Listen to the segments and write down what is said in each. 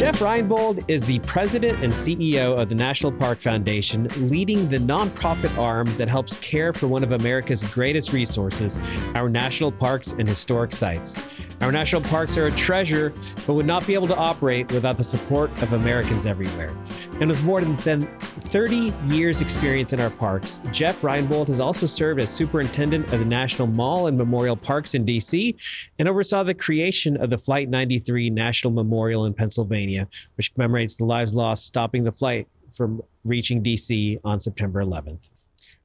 Jeff Reinbold is the president and CEO of the National Park Foundation, leading the nonprofit arm that helps care for one of America's greatest resources, our national parks and historic sites. Our national parks are a treasure, but would not be able to operate without the support of Americans everywhere. And with more than 30 years experience in our parks, Jeff Reinbold has also served as superintendent of the National Mall and Memorial Parks in D.C. and oversaw the creation of the Flight 93 National Memorial in Pennsylvania, which commemorates the lives lost stopping the flight from reaching D.C. on September 11th.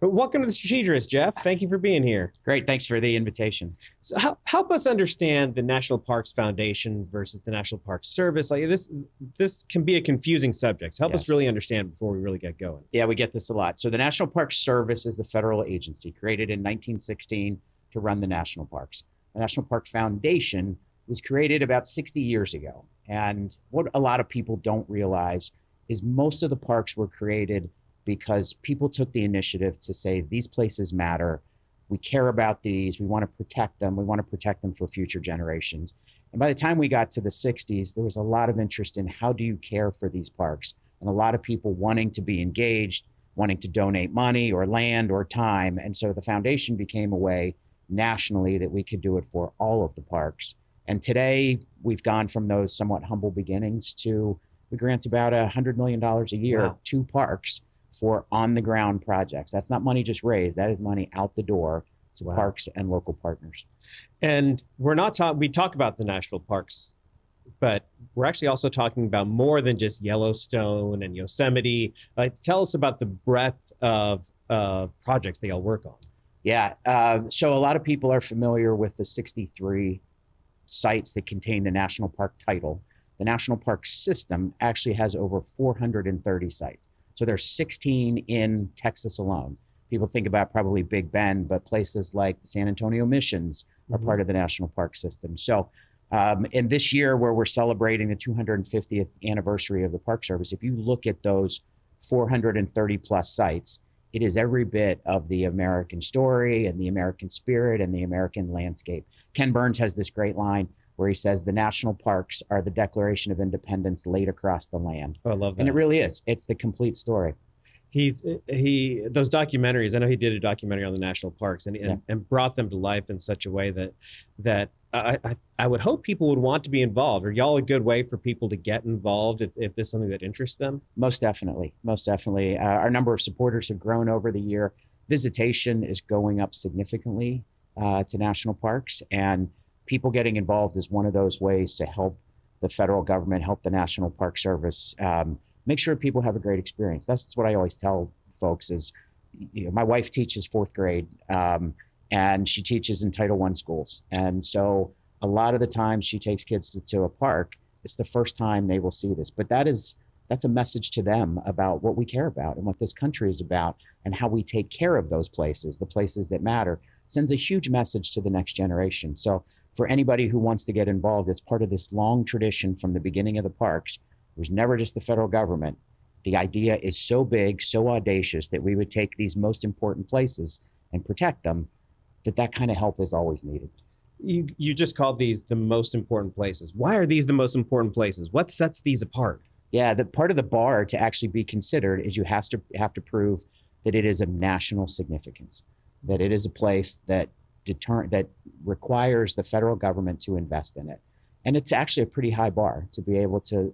But welcome to the Strategist, Jeff. Thank you for being here. Great. Thanks for the invitation. So help us understand the National Parks Foundation versus the National Park Service. Like this can be a confusing subject. So help us really understand before we really get going. Yeah, we get this a lot. So the National Park Service is the federal agency created in 1916 to run the national parks. The National Park Foundation was created about 60 years ago. And what a lot of people don't realize is most of the parks were created because people took the initiative to say, these places matter. We care about these. We want to protect them. We want to protect them for future generations. And by the time we got to the 60s, there was a lot of interest in how do you care for these parks? And a lot of people wanting to be engaged, wanting to donate money or land or time. And so the foundation became a way nationally that we could do it for all of the parks. And today we've gone from those somewhat humble beginnings to we grant about $100 million a year to parks for on-the-ground projects. That's not money just raised. That is money out the door to parks and local partners. And we're not we talk about the national parks, but we're actually also talking about more than just Yellowstone and Yosemite. Tell us about the breadth of projects they all work on. Yeah, so a lot of people are familiar with the 63 sites that contain the national park title. The national park system actually has over 430 sites. So there's 16 in Texas alone. People think about probably Big Bend, but places like the San Antonio Missions are part of the national park system. So in this year where we're celebrating the 250th anniversary of the Park Service, if you look at those 430 plus sites, it is every bit of the American story and the American spirit and the American landscape. Ken Burns has this great line where he says the national parks are the Declaration of Independence laid across the land. Oh, I love that. And it really is. It's the complete story. Those documentaries, I know he did a documentary on the national parks and brought them to life in such a way that I would hope people would want to be involved. Are y'all a good way for people to get involved if this is something that interests them? Most definitely. Most definitely. Our number of supporters have grown over the year. Visitation is going up significantly to national parks, and people getting involved is one of those ways to help the federal government, help the National Park Service, make sure people have a great experience. That's what I always tell folks is, my wife teaches fourth grade and she teaches in Title I schools. And so a lot of the time she takes kids to a park, it's the first time they will see this. But that's a message to them about what we care about and what this country is about and how we take care of those places, the places that matter, sends a huge message to the next generation. So for anybody who wants to get involved, it's part of this long tradition from the beginning of the parks. It was never just the federal government. The idea is so big, so audacious that we would take these most important places and protect them, that kind of help is always needed. You just called these the most important places. Why are these the most important places? What sets these apart? Yeah, the part of the bar to actually be considered is you have to prove that it is of national significance, that it is a place that requires the federal government to invest in it. And it's actually a pretty high bar to be able to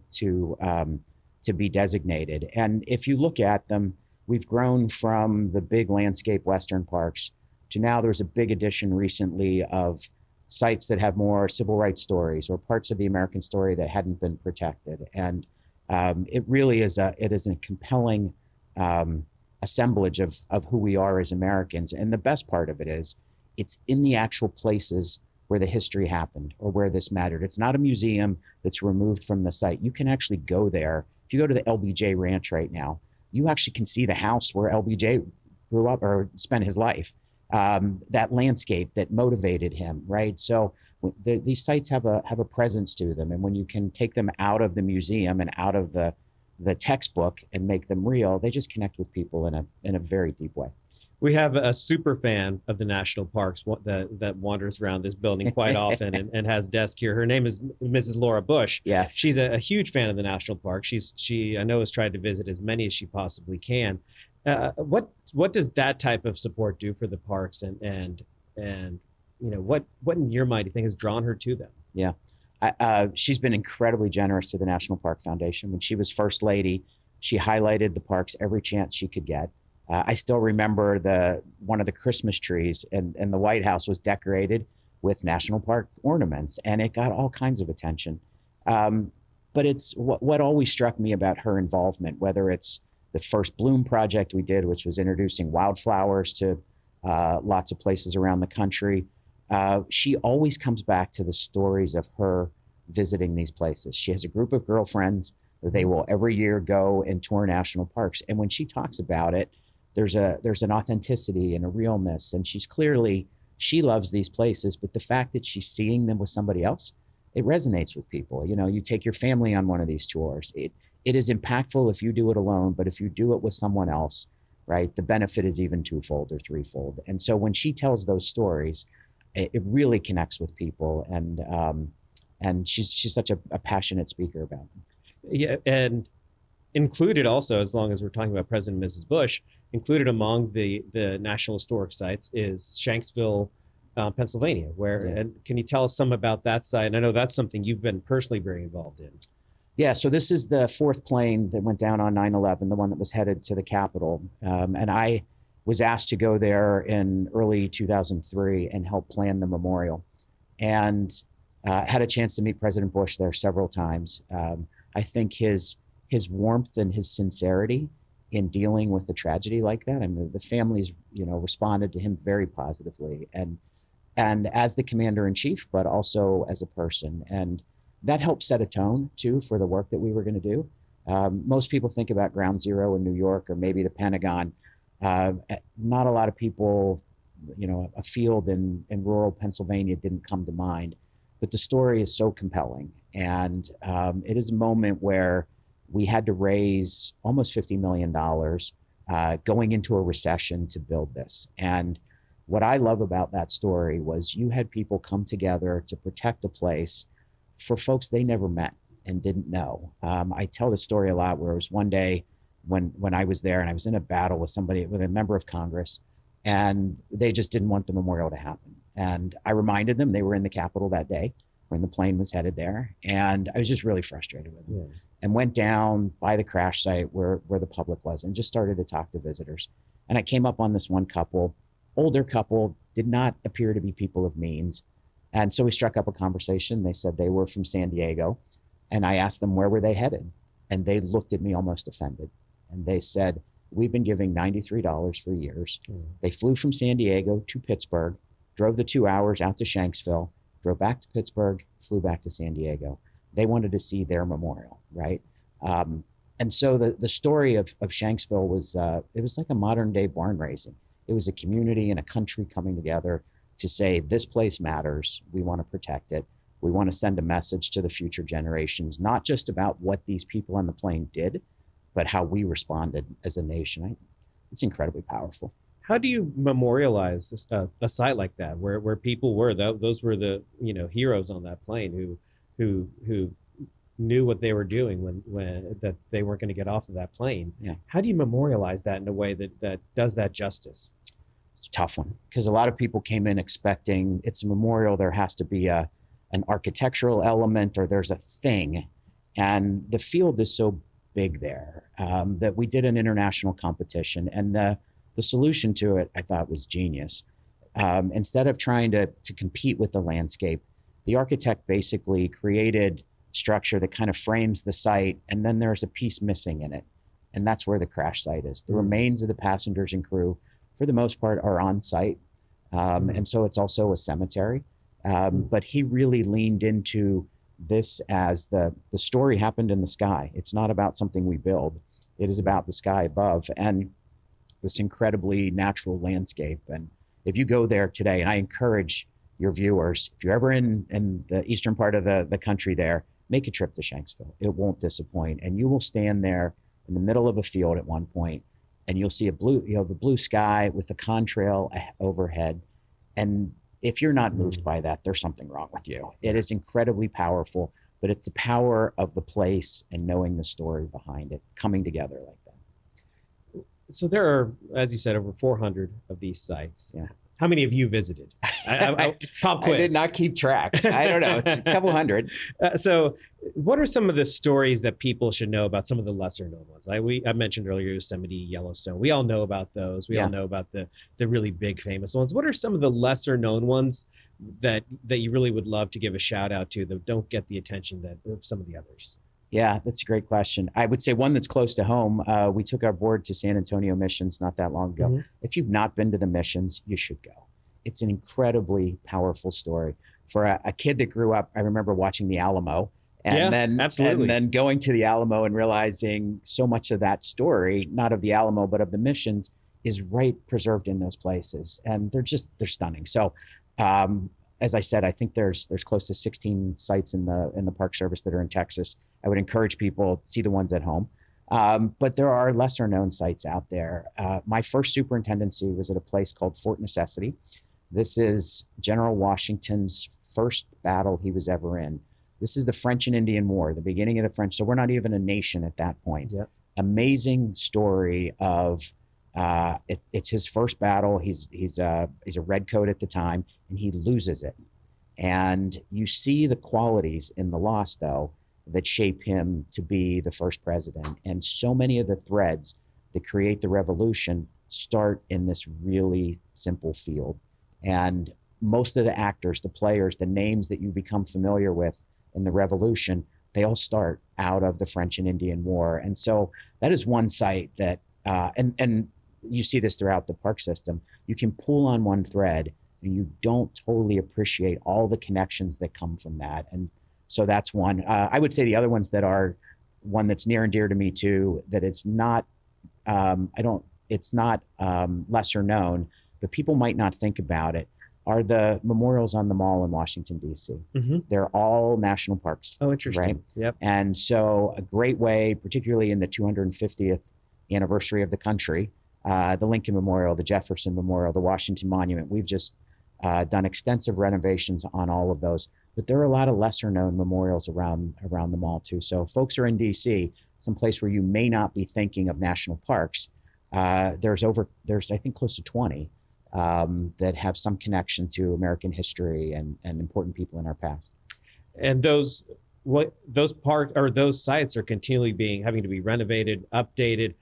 be designated. And if you look at them, we've grown from the big landscape Western parks to now there's a big addition recently of sites that have more civil rights stories or parts of the American story that hadn't been protected. And it really is a compelling assemblage of who we are as Americans. And the best part of it is it's in the actual places where the history happened or where this mattered. It's not a museum that's removed from the site. You can actually go there. If you go to the LBJ Ranch right now, you actually can see the house where LBJ grew up or spent his life. That landscape that motivated him, right? So these sites have a presence to them. And when you can take them out of the museum and out of the textbook and make them real, they just connect with people in a very deep way. We have a super fan of the national parks that wanders around this building quite often and has desk here. Her name is Mrs. Laura Bush. Yes. She's a huge fan of the national park. She I know has tried to visit as many as she possibly can. What does that type of support do for the parks and what in your mind do you think has drawn her to them? Yeah. She's been incredibly generous to the National Park Foundation. When she was first lady, she highlighted the parks every chance she could get. I still remember one of the Christmas trees and the White House was decorated with national park ornaments, and it got all kinds of attention. But it's what always struck me about her involvement, whether it's the first Bloom project we did, which was introducing wildflowers to lots of places around the country. She always comes back to the stories of her visiting these places. She has a group of girlfriends that they will every year go and tour national parks. And when she talks about it, there's an authenticity and a realness. And she loves these places, but the fact that she's seeing them with somebody else, it resonates with people. You take your family on one of these tours. It is impactful if you do it alone, but if you do it with someone else, right, the benefit is even twofold or threefold. And so when she tells those stories, it really connects with people, and she's such a passionate speaker about them. Yeah, and included also, as long as we're talking about President and Mrs. Bush, included among the National Historic Sites is Shanksville, Pennsylvania. And can you tell us some about that site? And I know that's something you've been personally very involved in. Yeah, so this is the fourth plane that went down on 9/11, the one that was headed to the Capitol, and I was asked to go there in early 2003 and help plan the memorial, and had a chance to meet President Bush there several times. I think his warmth and his sincerity in dealing with a tragedy like that. I mean, the families, responded to him very positively, and as the commander in chief, but also as a person, and that helped set a tone too for the work that we were going to do. Most people think about Ground Zero in New York or maybe the Pentagon. Not a lot of people, a field in rural Pennsylvania didn't come to mind, but the story is so compelling. And it is a moment where we had to raise almost $50 million going into a recession to build this. And what I love about that story was you had people come together to protect a place for folks they never met and didn't know. I tell the story a lot where it was one day when I was there and I was in a battle with a member of Congress, and they just didn't want the memorial to happen. And I reminded them they were in the Capitol that day when the plane was headed there. And I was just really frustrated with them and went down by the crash site where the public was and just started to talk to visitors. And I came up on this one couple, older couple, did not appear to be people of means. And so we struck up a conversation. They said they were from San Diego. And I asked them, where were they headed? And they looked at me almost offended. And they said, we've been giving $93 for years. They flew from San Diego to Pittsburgh, drove the 2 hours out to Shanksville, drove back to Pittsburgh, flew back to San Diego. They wanted to see their memorial, right? And so the story of Shanksville was, it was like a modern day barn raising. It was a community and a country coming together to say, this place matters. We want to protect it. We want to send a message to the future generations, not just about what these people on the plane did, but how we responded as a nation. It's incredibly powerful. How do you memorialize a site like that, where people were? Those were the heroes on that plane who knew what they were doing when that they weren't going to get off of that plane. Yeah. How do you memorialize that in a way that does that justice? It's a tough one because a lot of people came in expecting it's a memorial. There has to be an architectural element or there's a thing, and the field is so big there that we did an international competition, and the solution to it I thought was genius. Instead of trying to compete with the landscape, the architect basically created structure that kind of frames the site, and then there's a piece missing in it, and that's where the crash site is. The remains of the passengers and crew, for the most part, are on site, and so it's also a cemetery. But he really leaned into this as the story happened in the sky. It's not about something we build. It is about the sky above and this incredibly natural landscape. And if you go there today, and I encourage your viewers, if you're ever in the eastern part of the country there, make a trip to Shanksville. It won't disappoint. And you will stand there in the middle of a field at one point, and you'll see the blue sky with the contrail overhead. And if you're not moved by that, there's something wrong with you. It is incredibly powerful, but it's the power of the place and knowing the story behind it coming together like that. So there are, as you said, over 400 of these sites. Yeah. How many have you visited? Pop quiz. I did not keep track. I don't know. It's a couple hundred. So what are some of the stories that people should know about some of the lesser known ones? I mentioned earlier Yosemite, Yellowstone. We all know about those. We all know about the really big famous ones. What are some of the lesser known ones that you really would love to give a shout out to that don't get the attention of some of the others? Yeah, that's a great question. I would say one that's close to home. We took our board to San Antonio missions not that long ago. Mm-hmm. If you've not been to the missions, you should go. It's an incredibly powerful story. For a kid that grew up, I remember watching the Alamo and then going to the Alamo and realizing so much of that story, not of the Alamo, but of the missions, is right preserved in those places. And they're stunning. So as I said, I think there's close to 16 sites in the Park Service that are in Texas. I would encourage people to see the ones at home. But there are lesser known sites out there. My first superintendency was at a place called Fort Necessity. This is General Washington's first battle he was ever in. This is the French and Indian War, the beginning of the French. So we're not even a nation at that point. Yep. Amazing story of it's his first battle. He's a redcoat at the time, and he loses it. And you see the qualities in the loss, though, that shape him to be the first president. And so many of the threads that create the revolution start in this really simple field. And most of the actors, the players, the names that you become familiar with in the revolution, they all start out of the French and Indian War. And so that is one site that, and you see this throughout the park system, you can pull on one thread and you don't totally appreciate all the connections that come from that. And so that's one. I would say the other ones that are one that's near and dear to me too, that it's not, it's not lesser known, but people might not think about it, are the memorials on the Mall in Washington, D.C. Mm-hmm. They're all national parks. Oh, interesting. Right? Yep. And so a great way, particularly in the 250th anniversary of the country, the Lincoln Memorial, the Jefferson Memorial, the Washington Monument, we've just done extensive renovations on all of those. But there are a lot of lesser known memorials around the mall too. So if folks are in DC, someplace where you may not be thinking of national parks, there's I think close to 20 that have some connection to American history and important people in our past. And those sites are continually having to be renovated, updated.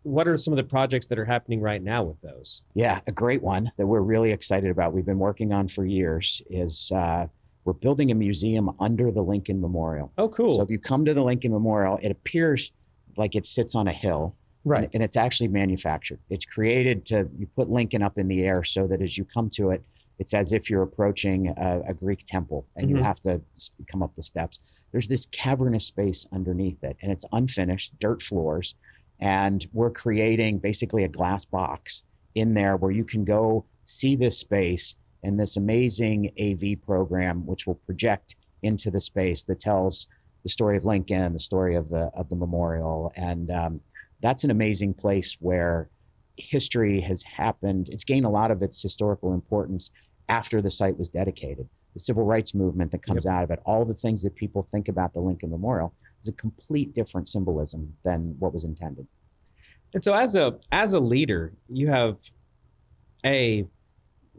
What are some of the projects that are happening right now with those? Yeah, a great one that we're really excited about, we've been working on for years, is we're building a museum under the Lincoln Memorial. Oh, cool. So if you come to the Lincoln Memorial, it appears like it sits on a hill. Right. And it's actually manufactured. It's created you put Lincoln up in the air so that as you come to it, it's as if you're approaching a Greek temple and you have to come up the steps. There's this cavernous space underneath it, and it's unfinished, dirt floors. And we're creating basically a glass box in there where you can go see this space and this amazing AV program, which will project into the space that tells the story of Lincoln, the story of the memorial. And that's an amazing place where history has happened. It's gained a lot of its historical importance after the site was dedicated. The civil rights movement that comes out of it, all the things that people think about the Lincoln Memorial, is a complete different symbolism than what was intended. And so as a leader, you have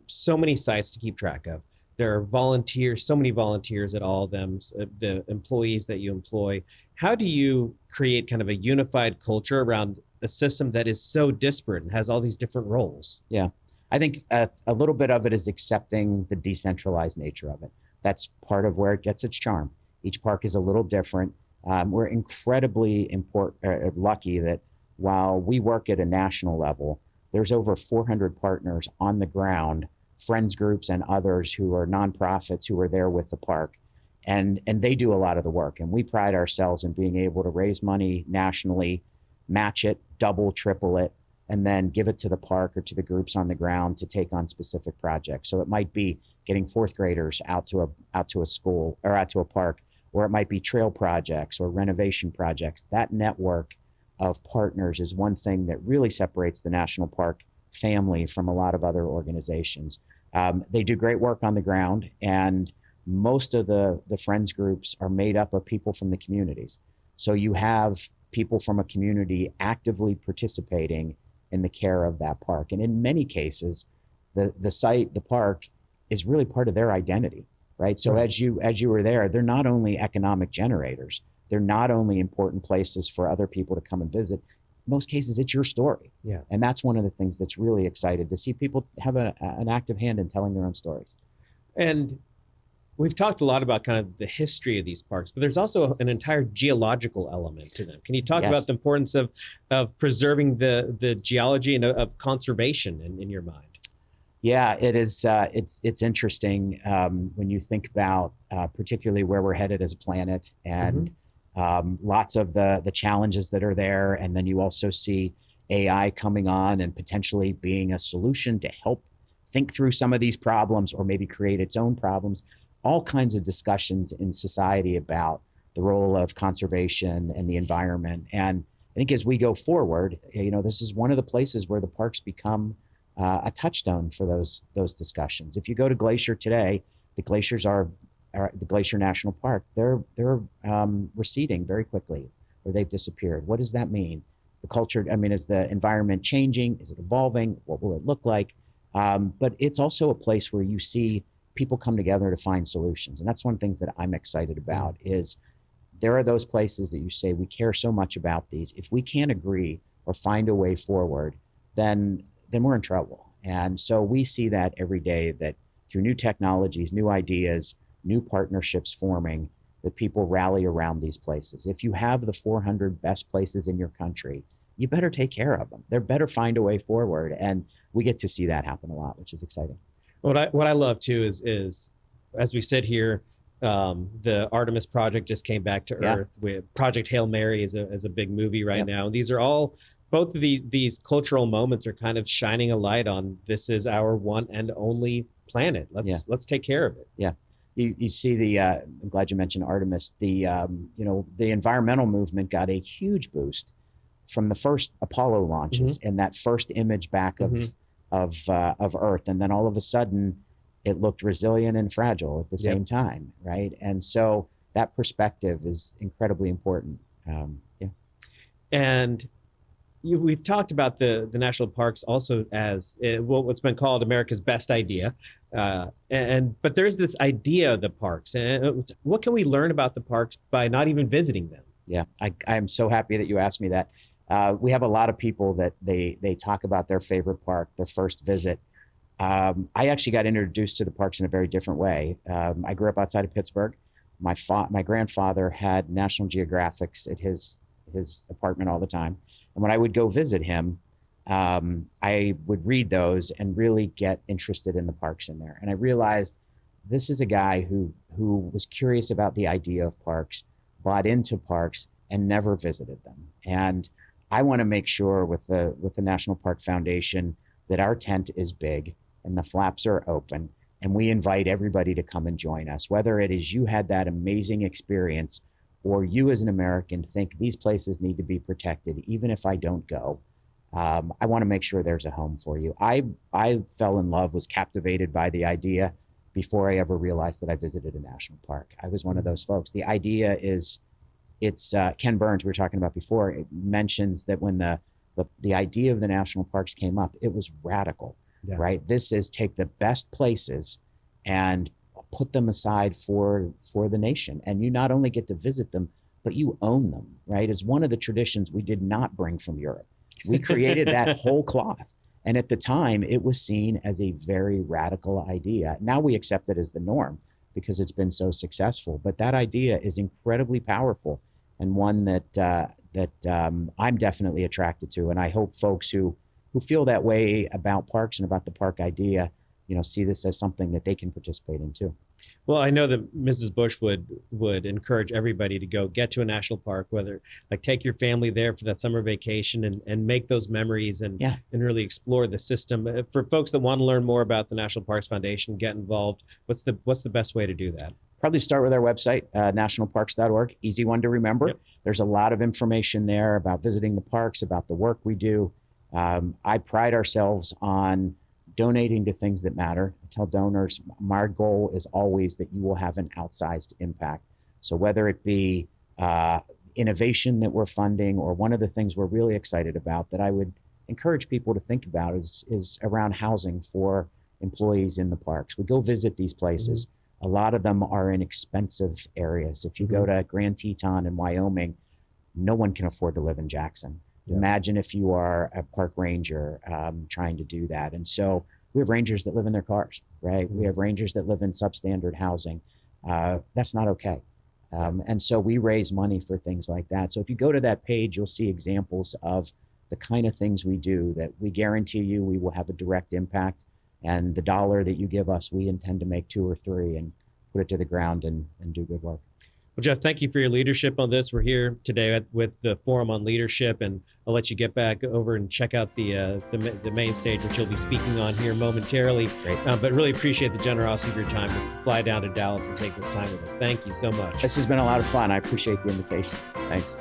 so many sites to keep track of. There are volunteers, so many volunteers at all of them, the employees that you employ. How do you create kind of a unified culture around a system that is so disparate and has all these different roles? Yeah, I think a little bit of it is accepting the decentralized nature of it. That's part of where it gets its charm. Each park is a little different. We're incredibly lucky that while we work at a national level, there's over 400 partners on the ground, friends groups and others who are nonprofits who are there with the park. And they do a lot of the work. And we pride ourselves in being able to raise money nationally, match it, double, triple it, and then give it to the park or to the groups on the ground to take on specific projects. So it might be getting fourth graders out to a school or out to a park, or it might be trail projects or renovation projects. That network of partners is one thing that really separates the national park family from a lot of other organizations. They do great work on the ground, and most of the friends groups are made up of people from the communities. So you have people from a community actively participating in the care of that park. And in many cases, the site, the park, is really part of their identity, right? So as you were there, they're not only economic generators, they're not only important places for other people to come and visit. In most cases, it's your story. Yeah. And that's one of the things that's really excited to see people have an active hand in telling their own stories. And we've talked a lot about kind of the history of these parks, but there's also an entire geological element to them. Can you talk about the importance of preserving the geology and of conservation in your mind? Yeah, it is. It's interesting when you think about particularly where we're headed as a planet, and lots of the challenges that are there. And then you also see AI coming on and potentially being a solution to help think through some of these problems, or maybe create its own problems. All kinds of discussions in society about the role of conservation and the environment. And I think as we go forward, this is one of the places where the parks become a touchstone for those discussions. If you go to Glacier today, the glaciers are the Glacier National Park. They're receding very quickly, or they've disappeared. What does that mean? Is the culture? Is the environment changing? Is it evolving? What will it look like? But it's also a place where you see people come together to find solutions, and that's one of the things that I'm excited about. Is there are those places that you say, we care so much about these. If we can't agree or find a way forward, then we're in trouble. And so we see that every day, that through new technologies, new ideas, new partnerships forming, that people rally around these places. If you have the 400 best places in your country, you better take care of them. They better find a way forward. And we get to see that happen a lot, which is exciting. What I love too is as we sit here, the Artemis project just came back to Earth. With Project Hail Mary is a big movie right now. These are all, both of these cultural moments are kind of shining a light on, this is our one and only planet. Let's take care of it. Yeah. You see I'm glad you mentioned Artemis. The environmental movement got a huge boost from the first Apollo launches and that first image back of Earth. And then all of a sudden it looked resilient and fragile at the same time. Right. And so that perspective is incredibly important. And we've talked about the national parks also as what's been called America's best idea. But there's this idea of the parks. And what can we learn about the parks by not even visiting them? Yeah, I'm so happy that you asked me that. We have a lot of people that they talk about their favorite park, their first visit. I actually got introduced to the parks in a very different way. I grew up outside of Pittsburgh. My grandfather had National Geographics at his apartment all the time. And when I would go visit him, I would read those and really get interested in the parks in there. And I realized this is a guy who was curious about the idea of parks, bought into parks, and never visited them. And I want to make sure with the National Park Foundation that our tent is big and the flaps are open, and we invite everybody to come and join us, whether it is you had that amazing experience or you as an American think these places need to be protected, even if I don't go. I want to make sure there's a home for you. I fell in love, was captivated by the idea before I ever realized that I visited a national park. I was one of those folks. The idea is, it's Ken Burns, we were talking about before, it mentions that when the idea of the national parks came up, it was radical, right? This is take the best places and put them aside for the nation. And you not only get to visit them, but you own them, right? It's one of the traditions we did not bring from Europe. We created that whole cloth. And at the time, it was seen as a very radical idea. Now we accept it as the norm because it's been so successful. But that idea is incredibly powerful, and one that I'm definitely attracted to. And I hope folks who feel that way about parks and about the park idea, see this as something that they can participate in too. Well, I know that Mrs. Bush would encourage everybody to go get to a national park, whether take your family there for that summer vacation and make those memories and really explore the system. For folks that want to learn more about the National Parks Foundation, get involved, what's the best way to do that? Probably start with our website, nationalparks.org. Easy one to remember. Yep. There's a lot of information there about visiting the parks, about the work we do. I pride ourselves on donating to things that matter. I tell donors, my goal is always that you will have an outsized impact. So whether it be innovation that we're funding, or one of the things we're really excited about that I would encourage people to think about is around housing for employees in the parks. We go visit these places. A lot of them are in expensive areas. If you go to Grand Teton in Wyoming, no one can afford to live in Jackson. Yeah. Imagine if you are a park ranger trying to do that. And so we have rangers that live in their cars, right? We have rangers that live in substandard housing. That's not okay. And so we raise money for things like that. So if you go to that page, you'll see examples of the kind of things we do that we guarantee you we will have a direct impact. And the dollar that you give us, we intend to make 2 or 3 and put it to the ground and do good work. Well, Jeff, thank you for your leadership on this. We're here today with the Forum on Leadership, and I'll let you get back over and check out the main stage, which you'll be speaking on here momentarily. Great. But really appreciate the generosity of your time to fly down to Dallas and take this time with us. Thank you so much. This has been a lot of fun. I appreciate the invitation. Thanks.